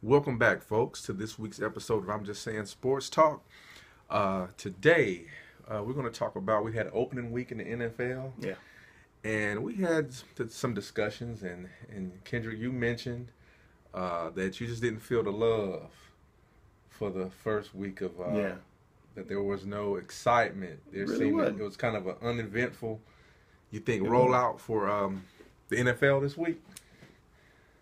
Welcome back, folks, to this week's episode of I'm Just Saying Sports Talk. Today, we're going to talk about, we had opening week in the NFL. Yeah. And we had some discussions, and Kendrick, you mentioned that you just didn't feel the love for the first week of, that there was no excitement. There Really seemed wasn't. it was kind of an uneventful, you think, rollout for the NFL this week?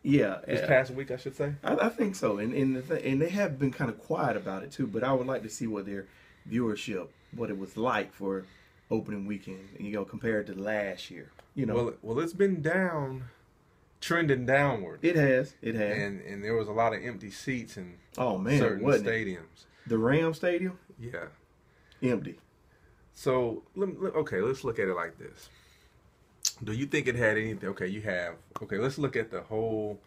This past week, I should say. I think so, and they have been kind of quiet about it too. But I would like to see what their viewership, what it was like for opening weekend, compared to last year. Well, it's been trending downward. It has, and there was a lot of empty seats in certain wasn't stadiums. it? The Ram Stadium, Yeah. empty. So let's look at it like this. Do you think it had anything? Let's look at the whole.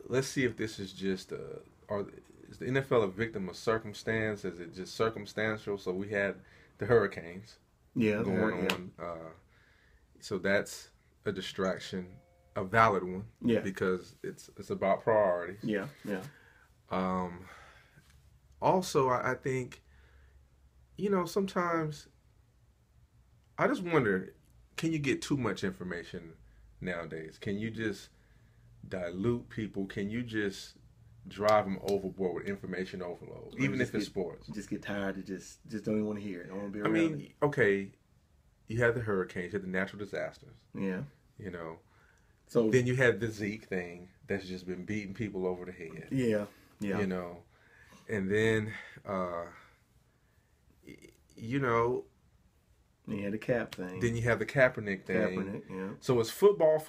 Let's see if this is just is the NFL a victim of circumstance? Is it just circumstantial? So we had the hurricanes going on. So that's a distraction, a valid one. Yeah. Because it's about priorities. Yeah. Also, I think, sometimes I just wonder, can you get too much information nowadays? Can you just dilute people? Can you just drive them overboard with information overload, even if it's sports? Just get tired of just don't even want to hear it. Don't want to be around it. Okay, you had the hurricanes, you had the natural disasters. Yeah. So then you had the Zeke thing that's just been beating people over the head. Yeah. And then, You had the cap thing. Then you have the Kaepernick thing. Kaepernick, yeah. So it's football,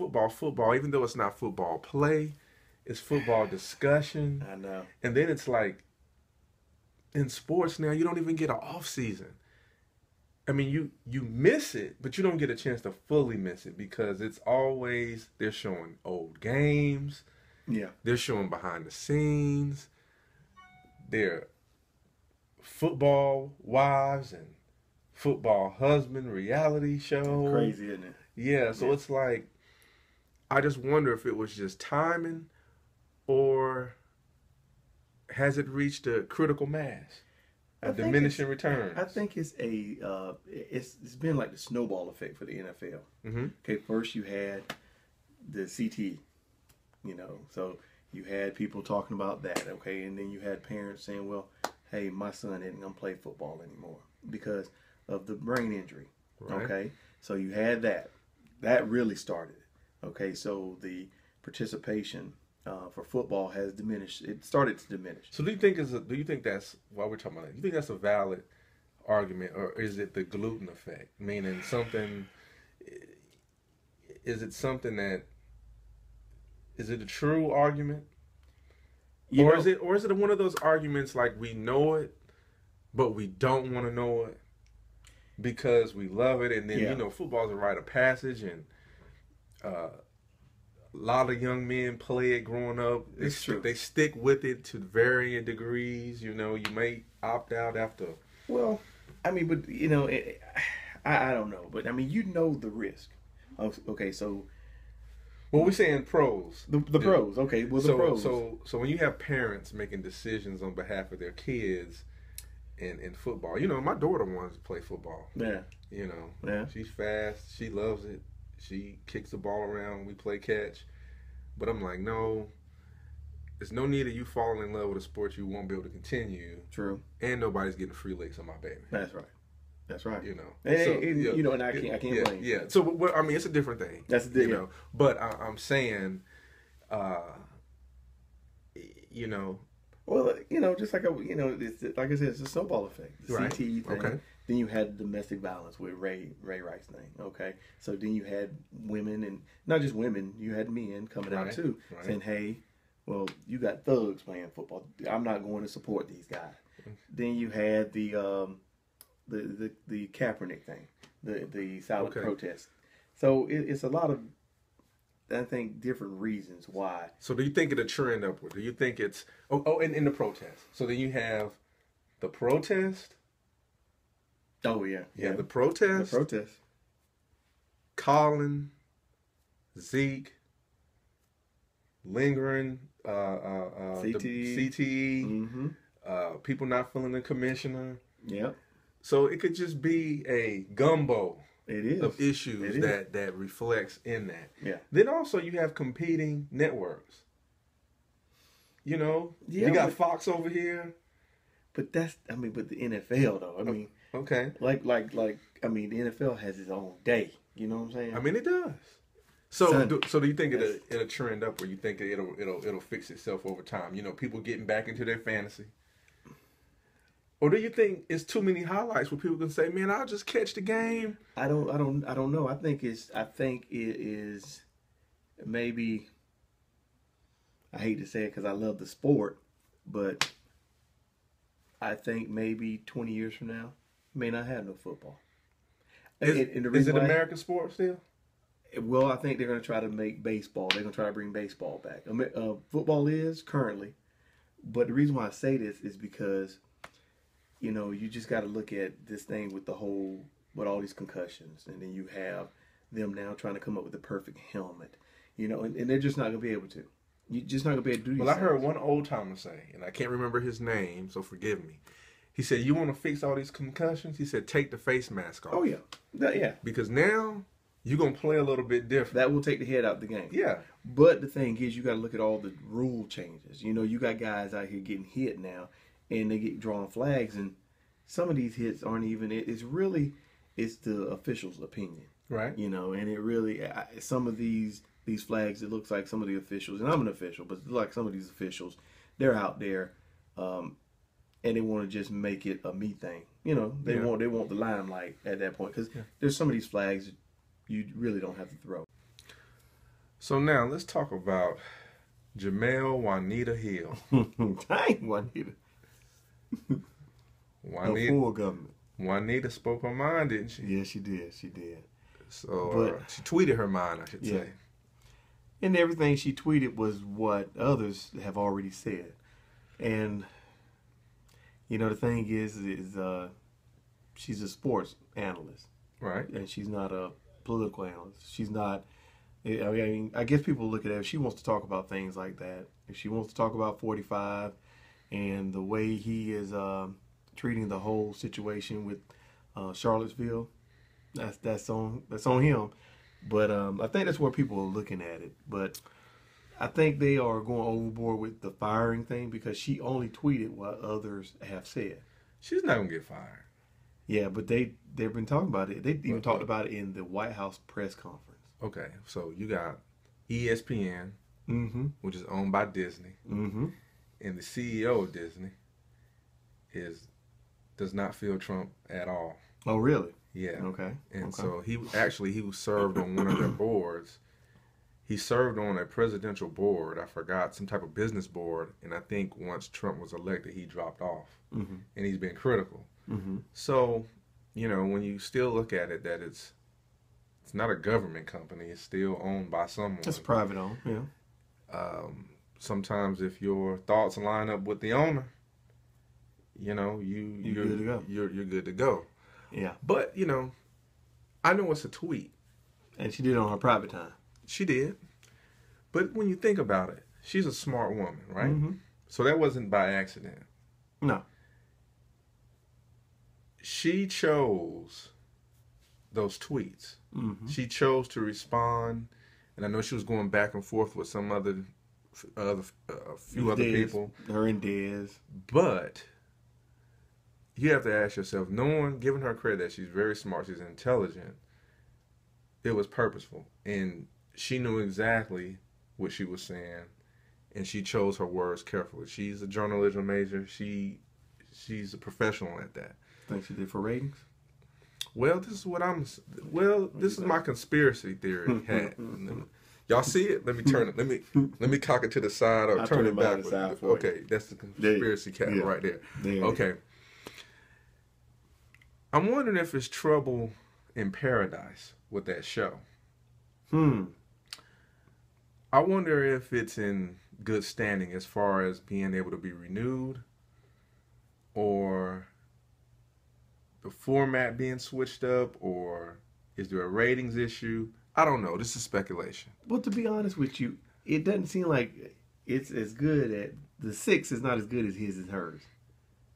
even though it's not football play, it's football discussion. I know. And then it's like, in sports now, you don't even get an off season. I mean, you miss it, but you don't get a chance to fully miss it because it's always, they're showing old games. Yeah. They're showing behind the scenes. They're football wives and football husband reality show. Crazy, isn't it? Yeah, so it's like, I just wonder if it was just timing or has it reached a critical mass, a diminishing returns? I think it's it's been like the snowball effect for the NFL. Mm-hmm. Okay, first you had the CT, so you had people talking about that, okay, and then you had parents saying, well, hey, my son isn't going to play football anymore because of the brain injury. Right. Okay, so you had that really started. Okay, so the participation for football has diminished. It started to diminish. So do you think that's while we're talking about that? Do you think that's a valid argument, or is it the gluten effect? Meaning is it a true argument, or is it one of those arguments like we know it, but we don't want to know it because we love it, and then football's a rite of passage, and a lot of young men play it growing up. It's true. They stick with it to varying degrees. You may opt out after. Well, I mean, but I don't know, but I mean, the risk. Okay, so. Well, we're saying pros. The pros, okay. Well, the pros. So when you have parents making decisions on behalf of their kids in football, my daughter wants to play football. Yeah. Yeah. She's fast. She loves it. She kicks the ball around. We play catch. But I'm like, no, there's no need of you falling in love with a sport you won't be able to continue. True. And nobody's getting free licks on my baby. That's right. And and I can't blame. Yeah. So I mean, it's a different thing. That's the thing. But I'm saying, Well, just like it's, like I said, it's a snowball effect. The right. CT thing. Okay. Then you had domestic violence with Ray Rice thing. Okay. So then you had women, and not just women, you had men coming out too, saying, "Hey, well, you got thugs playing football. I'm not going to support these guys." Then you had the Kaepernick thing, the silent protest. So it's a lot of, I think, different reasons why. So do you think it'll trend upward? Do you think it's and in the protest? So then you have the protest. Oh yeah. The protest. The protest. Colin, Zeke, lingering CTE. Mm-hmm. People not feeling the commissioner. Yeah. So it could just be a gumbo of issues that reflects in that. Yeah. Then also you have competing networks. You know, you got Fox over here. But but the NFL though. I mean, okay. Like, I mean, the NFL has its own day. You know what I'm saying? I mean, it does. So do you think it'll trend up, or you think it'll fix itself over time? You know, people getting back into their fantasy. Or do you think it's too many highlights where people can say, "Man, I'll just catch the game"? I don't know. I think it is maybe. I hate to say it because I love the sport, but I think maybe 20 years from now, we may not have no football. Is it American sport still? Well, I think they're going to try to make baseball. They're going to try to bring baseball back. Football is currently, but the reason why I say this is because, you know, you just got to look at this thing with all these concussions, and then you have them now trying to come up with the perfect helmet, you know, and they're just not going to be able to. You're just not going to be able to do Well, I heard one old timer say, and I can't remember his name, so forgive me. He said, "You want to fix all these concussions?" He said, "Take the face mask off." Oh, yeah. Yeah. Because now you're going to play a little bit different. That will take the head out of the game. Yeah. But the thing is, you got to look at all the rule changes. You know, you got guys out here getting hit now, and they get drawing flags, and some of these hits aren't even, it's the official's opinion. Right. You know, and it really, some of these flags, it looks like some of the officials, and I'm an official, but like some of these officials, they're out there, and they want to just make it a me thing. You know, they want the limelight at that point, because there's some of these flags you really don't have to throw. So now let's talk about Jemele Juanita Hill. Dang, Juanita. Full government. Juanita spoke her mind, didn't she? Yeah, she did. So she tweeted her mind, I should say. And everything she tweeted was what others have already said. And, you know, the thing is she's a sports analyst. Right. And she's not a political analyst. She's not, I mean, I guess people look at her, if she wants to talk about things like that, if she wants to talk about 45 and the way he is treating the whole situation with Charlottesville, that's on him. But I think that's where people are looking at it. But I think they are going overboard with the firing thing because she only tweeted what others have said. She's not going to get fired. Yeah, but they've been talking about it. They even talked about it in the White House press conference. Okay, so you got ESPN, which is owned by Disney, and the CEO of Disney does not feel Trump at all. Oh, really? Yeah. Okay. And so he was served on one of their boards. He served on a presidential board. I forgot, some type of business board. And I think once Trump was elected, he dropped off. And he's been critical. So, you know, when you still look at it, that it's not a government company. It's still owned by someone. It's private owned, yeah. Sometimes if your thoughts line up with the owner, you know, you're good to go. You're good to go. Yeah. But, you know, I know it's a tweet. And she did it on her private time. She did. But when you think about it, she's a smart woman, right? So that wasn't by accident. No. She chose those tweets. She chose to respond. And I know she was going back and forth with some few other people. Her and Dez. But you have to ask yourself, giving her credit that she's very smart, she's intelligent, it was purposeful. And she knew exactly what she was saying, and she chose her words carefully. She's a journalism major. She's a professional at that. Think she did for ratings? Well, this is my conspiracy theory hat. Y'all see it? Let me turn it. Let me cock it to the side or turn it back. Okay, that's the conspiracy cap right there. Okay. I'm wondering if it's trouble in paradise with that show. I wonder if it's in good standing as far as being able to be renewed, or the format being switched up, or is there a ratings issue? I don't know. This is speculation. Well, to be honest with you, it doesn't seem like it's as good at the 6 is not as good as his and hers.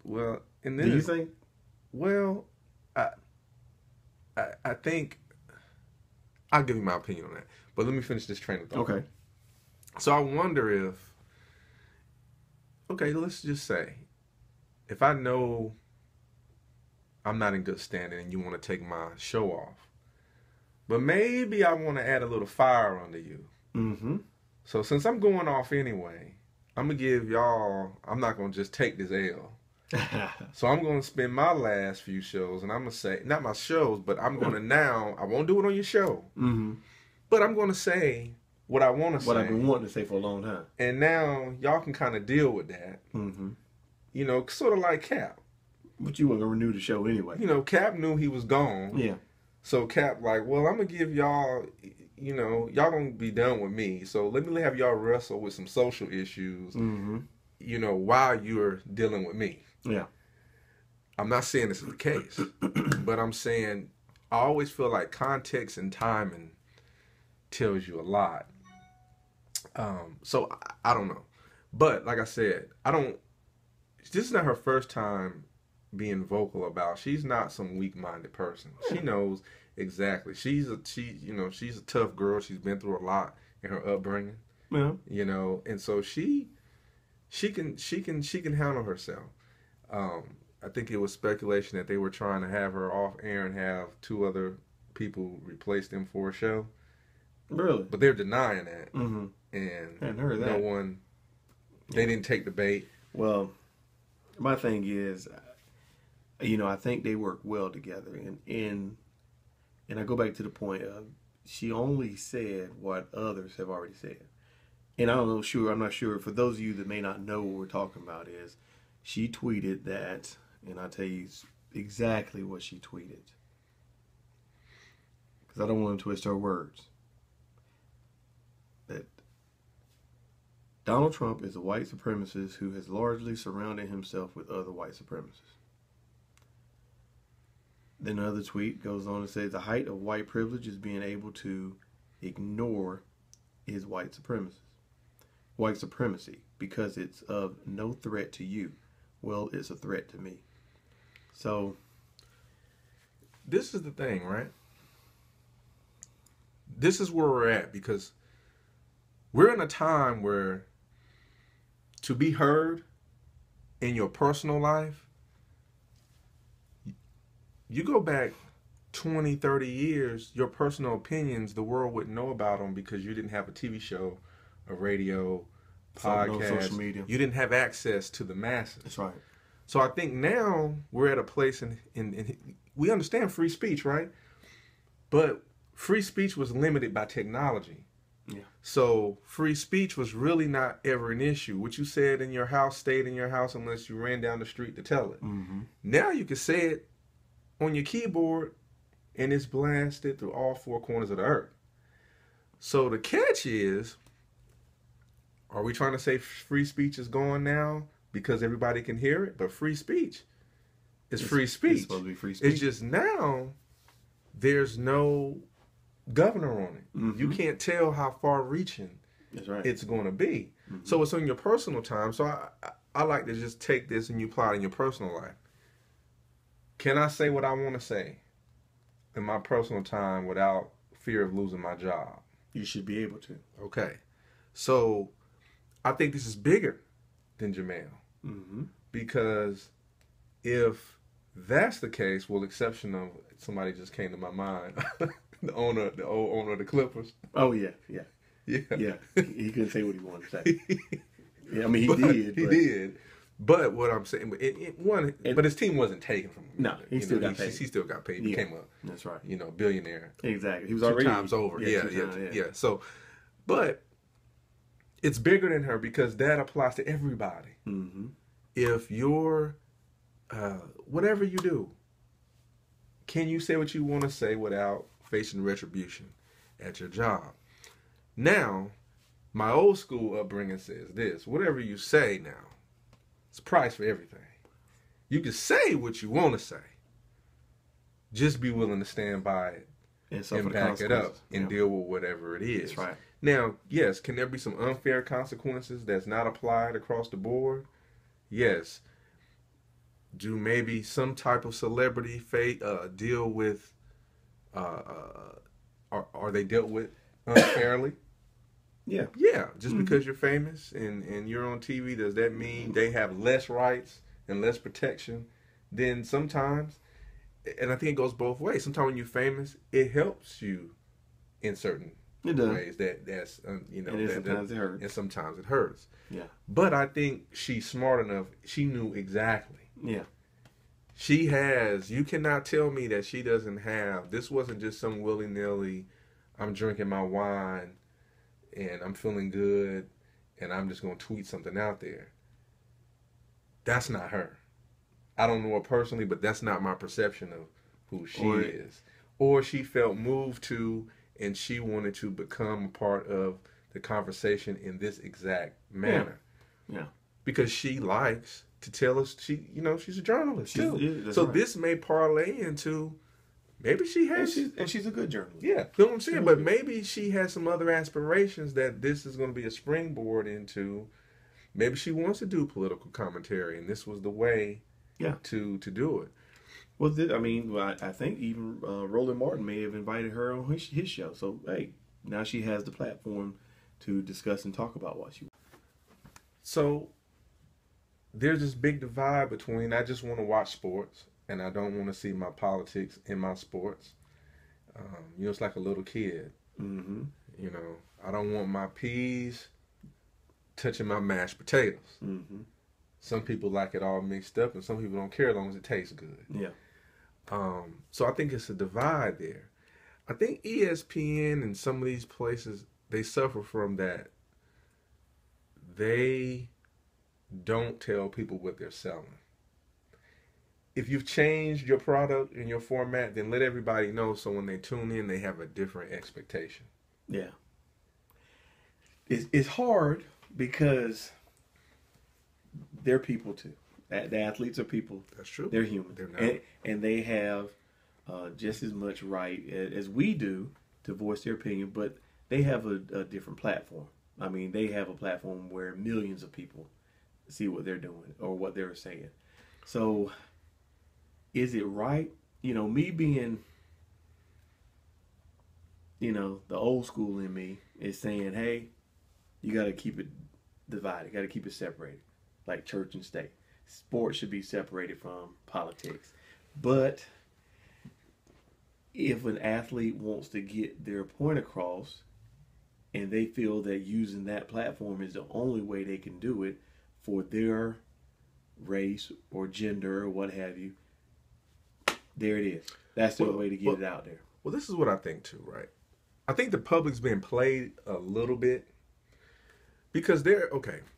Well, and then do you think? Well, I think I'll give you my opinion on that. But let me finish this train of thought. Okay. So I wonder if, okay, let's just say, if I know I'm not in good standing and you want to take my show off, but maybe I want to add a little fire under you. Mm-hmm. So since I'm going off anyway, I'm going to give y'all, I'm not going to just take this L. So I'm going to spend my last few shows, and I'm going to say, not my shows, but I'm going to now, I won't do it on your show, but I'm going to say what I want to say. What I've been wanting to say for a long time. And now y'all can kind of deal with that. You know, sort of like Cap. But you weren't going to renew the show anyway. You know, Cap knew he was gone. Yeah. So Cap like, well, I'm going to give y'all, you know, y'all going to be done with me. So let me have y'all wrestle with some social issues, you know, while you're dealing with me. Yeah. I'm not saying this is the case, but I'm saying I always feel like context and timing tells you a lot. So I don't know. But like I said, this is not her first time being vocal about. She's not some weak-minded person. She knows exactly. She's a tough girl. She's been through a lot in her upbringing. Yeah. You know, and so she can handle herself. I think it was speculation that they were trying to have her off air and have 2 other people replace them for a show. Really? But they're denying that. And I hadn't heard of that. They didn't take the bait. Well, my thing is, you know, I think they work well together. And I go back to the point of, she only said what others have already said. And I'm not sure, for those of you that may not know what we're talking about is, she tweeted that, and I'll tell you exactly what she tweeted, because I don't want to twist her words, that Donald Trump is a white supremacist who has largely surrounded himself with other white supremacists. Then another tweet goes on and says, the height of white privilege is being able to ignore his white supremacy, because it's of no threat to you. Well, it's a threat to me. So, this is the thing, right? This is where we're at, because we're in a time where to be heard in your personal life, you go back 20, 30 years, your personal opinions, the world wouldn't know about them because you didn't have a TV show, a radio, podcast, no social media. You didn't have access to the masses. That's right. So I think now we're at a place in we understand free speech, right? But free speech was limited by technology. Yeah. So free speech was really not ever an issue. What you said in your house stayed in your house unless you ran down the street to tell it. Now you can say it on your keyboard and it's blasted through all 4 corners of the earth. So the catch is, are we trying to say free speech is gone now because everybody can hear it? But free speech is free speech. It's supposed to be free speech. It's just now there's no governor on it. You can't tell how far reaching it's going to be. So it's on your personal time. So I like to just take this and you apply it in your personal life. Can I say what I want to say in my personal time without fear of losing my job? You should be able to. Okay. So I think this is bigger than Jemele. Because if that's the case, well, exception of somebody just came to my mind, the old owner of the Clippers. Oh yeah. He couldn't say what he wanted to say. Yeah, I mean he did. But what I'm saying, but his team wasn't taken from him. No, he still got paid. He still got paid. He became a, that's right. Billionaire. Exactly. He was 2 already times over. Yeah. 2 times, Yeah. So, but it's bigger than her because that applies to everybody. If you're, whatever you do, can you say what you want to say without facing retribution at your job? Now, my old school upbringing says this: whatever you say now, it's a price for everything. You can say what you want to say. Just be willing to stand by it and back it up and deal with whatever it is. That's right. Now, yes, can there be some unfair consequences that's not applied across the board? Yes. Do maybe some type of celebrity deal with, are they dealt with unfairly? Yeah. Yeah, just because you're famous and you're on TV, does that mean they have less rights and less protection than sometimes? And I think it goes both ways. Sometimes when you're famous, it helps you in certain ways. Sometimes it hurts. And sometimes it hurts. Yeah. But I think she's smart enough. She knew exactly. Yeah. She has. You cannot tell me that she doesn't have. This wasn't just some willy nilly. I'm drinking my wine, and I'm feeling good, and I'm just gonna tweet something out there. That's not her. I don't know her personally, but that's not my perception of who she is. Or she felt moved to, and she wanted to become a part of the conversation in this exact manner. Yeah. Because she likes to tell us, she's a journalist too. Yeah, so right. This may parlay into, maybe she has. And she's a good journalist. Yeah, you know what I'm saying? But maybe she has some other aspirations that this is going to be a springboard into. Maybe she wants to do political commentary, and this was the way to do it. Well, I think even Roland Martin may have invited her on his show. So, hey, now she has the platform to discuss and talk about what she wants. So, there's this big divide between I just want to watch sports and I don't want to see my politics in my sports. It's like a little kid. Mm-hmm. I don't want my peas touching my mashed potatoes. Mm-hmm. Some people like it all mixed up, and some people don't care as long as it tastes good. Yeah. So I think it's a divide there. I think ESPN and some of these places, they suffer from that. They don't tell people what they're selling. If you've changed your product and your format, then let everybody know so when they tune in, they have a different expectation. Yeah. It's hard because they're people too. The athletes are people. That's true. They're human. They're not. And they have just as much right as we do to voice their opinion, but they have a different platform. I mean, they have a platform where millions of people see what they're doing or what they're saying. So, is it right? Me being, the old school in me is saying, hey, you got to keep it divided. Got to keep it separated, like church and state. Sports should be separated from politics. But if an athlete wants to get their point across and they feel that using that platform is the only way they can do it for their race or gender or what have you, there it is. That's the way to get it out there. Well, this is what I think too, right? I think the public's been played a little bit because there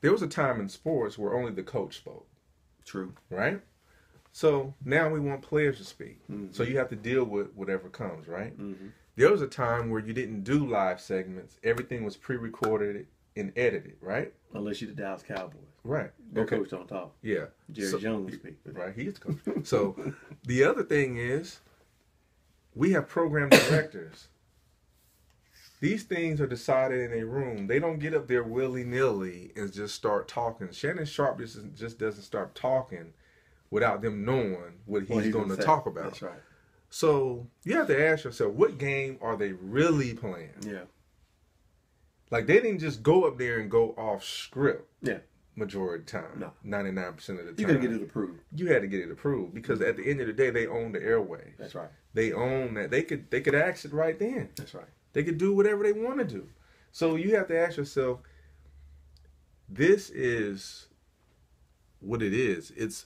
was a time in sports where only the coach spoke. True. Right? So now we want players to speak. Mm-hmm. So you have to deal with whatever comes, right? Mm-hmm. There was a time where you didn't do live segments. Everything was pre-recorded and edited, right? Unless you're the Dallas Cowboys. Right. Their coach don't talk. Yeah. Jerry Jones speak. Right, he's the coach. So the other thing is we have program directors. These things are decided in a room. They don't get up there willy-nilly and just start talking. Shannon Sharp just doesn't start talking without them knowing what he's going to talk about. That's right. So you have to ask yourself, what game are they really playing? Yeah. Like, they didn't just go up there and go off script. Yeah. Majority of the time. No. 99% of the time. You got to get it approved. You had to get it approved because at the end of the day, they own the airwaves. That's right. They own that. They could ask it right then. That's right. They could do whatever they want to do. So you have to ask yourself, this is what it is. It's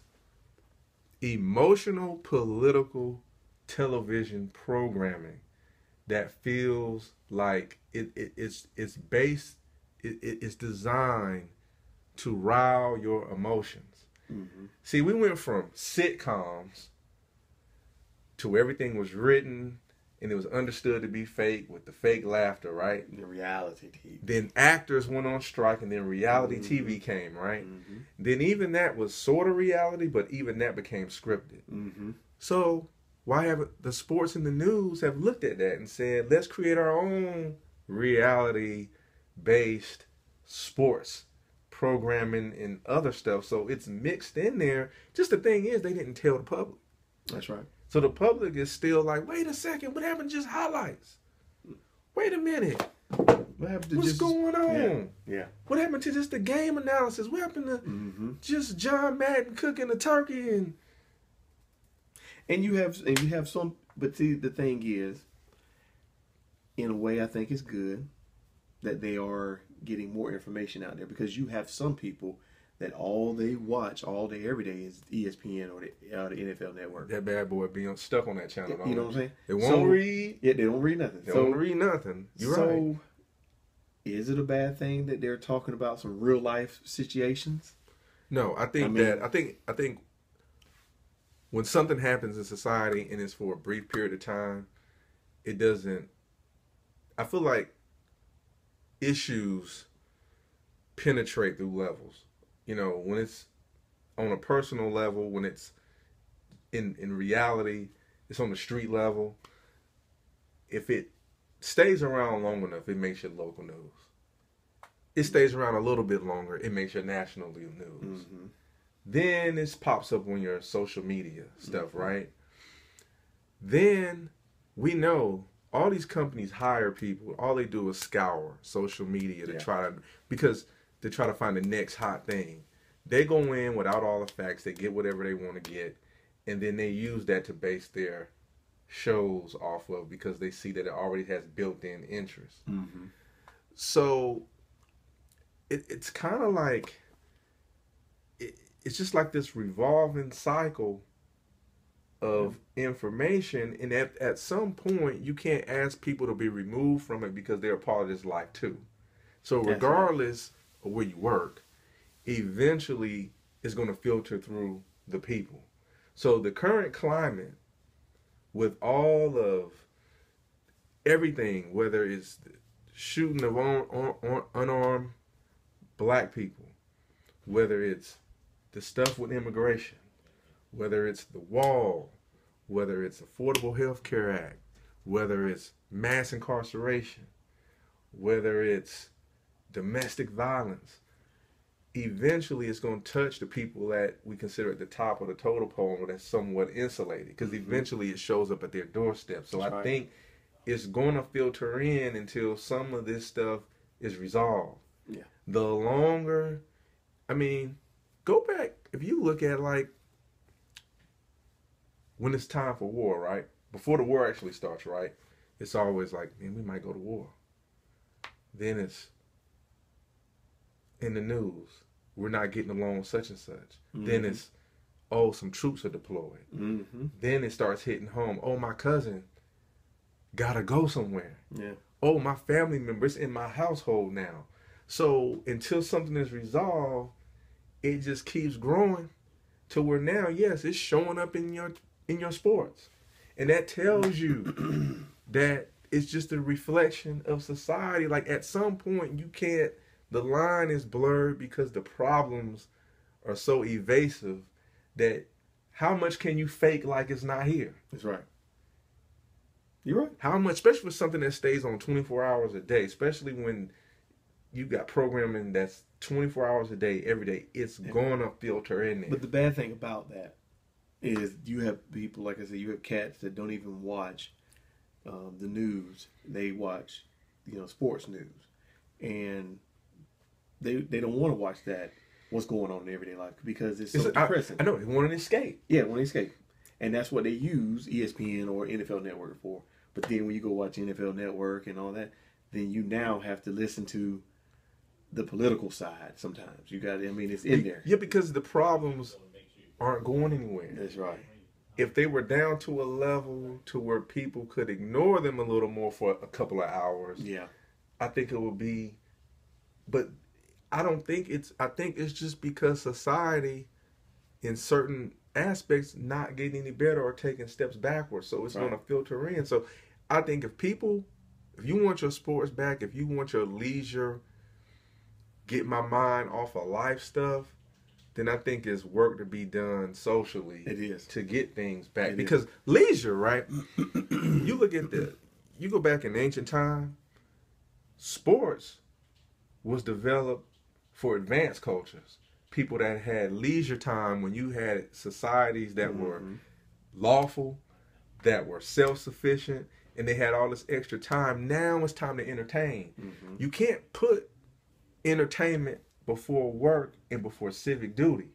emotional, political television programming that feels like it's designed to rile your emotions. Mm-hmm. See, we went from sitcoms to everything was written and it was understood to be fake with the fake laughter, right? The reality TV. Then actors went on strike and then reality TV came, right? Mm-hmm. Then even that was sort of reality, but even that became scripted. Mm-hmm. So why haven't the sports and the news have looked at that and said, let's create our own reality based sports programming and other stuff. So it's mixed in there. Just the thing is, they didn't tell the public. That's right. So the public is still like, wait a second, what happened to just highlights? Wait a minute. What happened to What's just going on? Yeah. What happened to just the game analysis? What happened to just John Madden cooking a turkey and you have some, but see, the thing is, in a way, I think it's good that they are getting more information out there, because you have some people that all they watch all day, every day is ESPN or the NFL Network. That bad boy being stuck on that channel. You know what I'm saying? They won't read. Yeah, they don't read nothing. They don't read nothing. You're right. Is it a bad thing that they're talking about some real life situations? No, I think when something happens in society and it's for a brief period of time, it doesn't. I feel like issues penetrate through levels. You know, when it's on a personal level, when it's in reality, it's on the street level. If it stays around long enough, it makes your local news. It stays around a little bit longer, it makes your national news. Then it pops up on your social media stuff, right? Then we know all these companies hire people. All they do is scour social media to try to find the next hot thing. They go in without all the facts. They get whatever they want to get, and then they use that to base their shows off of, because they see that it already has built-in interest. So it's kind of like it's just like this revolving cycle of information, and at some point you can't ask people to be removed from it because they're a part of this life too. So regardless of where you work, eventually it's going to filter through the people. So the current climate, with all of everything, whether it's the shooting of unarmed black people, whether it's the stuff with immigration, whether it's the wall, whether it's Affordable Health Care Act, whether it's mass incarceration, whether it's domestic violence, eventually it's going to touch the people that we consider at the top of the totem pole that's somewhat insulated, because eventually it shows up at their doorstep. So I think it's going to filter in until some of this stuff is resolved. Yeah. The longer, I mean, go back, if you look at like when it's time for war, right? Before the war actually starts, right? It's always like, man, we might go to war. Then it's in the news, we're not getting along such and such. Then it's, oh, some troops are deployed. Then it starts hitting home. Oh, my cousin gotta go somewhere. Yeah. Oh, my family members in my household now. So until something is resolved, it just keeps growing to where now, yes, it's showing up in your sports. And that tells you that it's just a reflection of society. Like at some point you can't, the line is blurred because the problems are so evasive that how much can you fake like it's not here? That's right. You're right. How much, especially with something that stays on 24 hours a day, especially when you got programming that's 24 hours a day, every day, it's going to filter in there. But the bad thing about that is you have people, like I said, you have cats that don't even watch the news. They watch, sports news. And they don't want to watch that, what's going on in everyday life, because it's so depressing. I know, they want an escape. Yeah, want to escape. And that's what they use ESPN or NFL Network for. But then when you go watch NFL Network and all that, then you now have to listen to the political side sometimes. You got, it's in there. Yeah, because the problems aren't going anywhere. That's right. If they were down to a level to where people could ignore them a little more for a couple of hours, I think it would be, but I think it's just because society in certain aspects not getting any better or taking steps backwards. So it's going to filter in. So I think if you want your sports back, if you want your leisure, get my mind off of life stuff, then I think it's work to be done socially. It is. To get things back. Because leisure, right? You look at you go back in ancient time, sports was developed for advanced cultures. People that had leisure time when you had societies that were lawful, that were self-sufficient, and they had all this extra time. Now it's time to entertain. You can't put entertainment before work and before civic duty.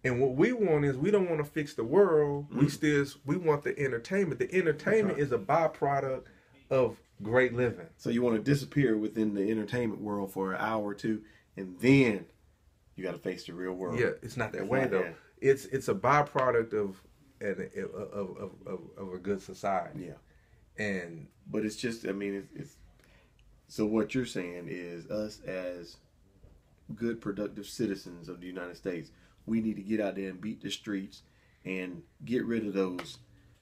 And what we want is, we don't want to fix the world. We want the entertainment. The entertainment is a byproduct of great living. So you want to disappear within the entertainment world for an hour or two, and then you got to face the real world. Yeah, it's not that way though. It's a byproduct of a good society. Yeah. But it's just, I mean, it's so what you're saying is, us as good, productive citizens of the United States, we need to get out there and beat the streets and get rid of those,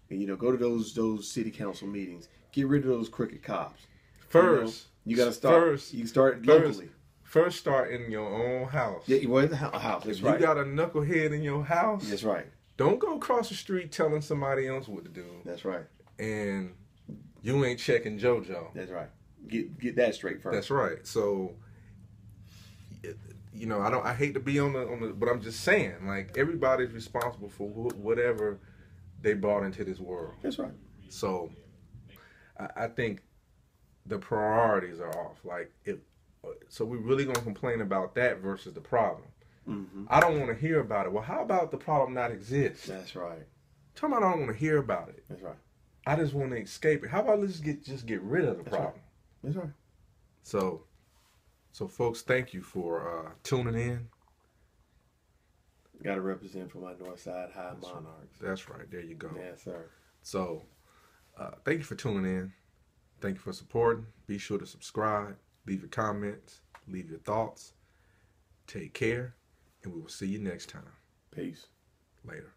you know, go to those city council meetings, get rid of those crooked cops. First, you got to start. You start locally. First, start in your own house. Yeah, well, in the house. That's right. You got a knucklehead in your house. That's right. Don't go across the street telling somebody else what to do. That's right. And you ain't checking JoJo. That's right. Get that straight first. That's right. So, you know, I hate to be on the, but I'm just saying, like, everybody's responsible for whatever they brought into this world. That's right. So, I think the priorities are off. Like, so we're really gonna complain about that versus the problem. I don't want to hear about it. Well, how about the problem not exist? That's right. Talking about I don't want to hear about it. That's right. I just want to escape it. How about let's just get rid of the problem? Right. That's right. So folks, thank you for tuning in. Got to represent for my Northside High Monarchs. Right. That's right. There you go. Yes, sir. So, thank you for tuning in. Thank you for supporting. Be sure to subscribe. Leave your comments. Leave your thoughts. Take care. And we will see you next time. Peace. Later.